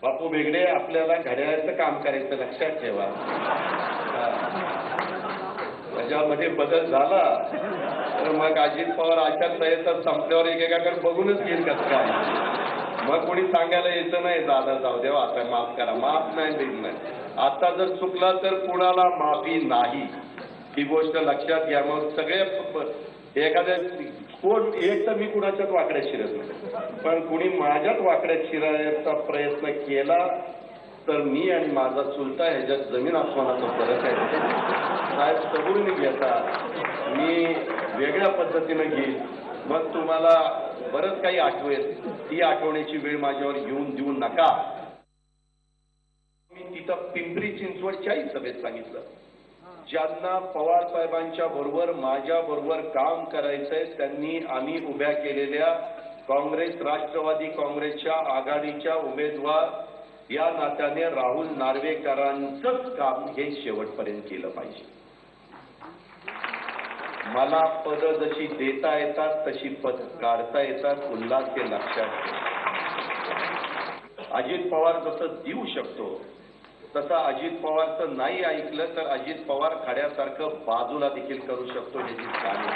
बापू बेगडे, आपल्याला घड्याळाचं काम करायचं, लक्षात ठेवा. त्याच्यामध्ये बदल झाला तर मग अजित पवार अशाच तयार संपल्यावर एकेकाकडे बघूनच घेईल कसं काय. मग कोणी सांगायला यायचं नाही, दादा जाऊ देवा, आता माफ करा. माफ नाही देत नाही. आता जर चुकला तर कुणाला माफी नाही, ही गोष्ट लक्षात घ्या. मग सगळे एखाद्या कोण एक तर मी कुणाच्याच वाकड्यात शिरत नाही, पण कुणी माझ्याच वाकड्यात शिरायचा प्रयत्न केला तर मी आणि माझा चुलता ह्याच्यात जमीन आसमानाचा फरक आहे. साहेब सबुरीने घेता, मी वेगळ्या पद्धतीने घेईन. मग तुम्हाला बरंच काही आठवेल, ती आठवण्याची वेळ माझ्यावर येऊन देऊ नका. मी तिथं पिंपरी चिंचवडच्याही सभेत सांगितलं, ज्यांना पवार साहेबांच्या बरोबर माझ्या बरोबर काम करायचंय त्यांनी आम्ही उभ्या केलेल्या काँग्रेस राष्ट्रवादी काँग्रेसच्या आघाडीच्या उमेदवार या नात्याने राहुल नार्वेकरांचंच काम हे शेवटपर्यंत केलं पाहिजे. मला पद जशी देता येतात तशी पद काढता येतात, उल्हास हे लक्षात ठेवा. अजित पवार जसं देऊ शकतो तसं अजित पवारचं नाही ऐकलं तर अजित पवार खड्यासारखं बाजूला देखील करू शकतो, याची जाणीव.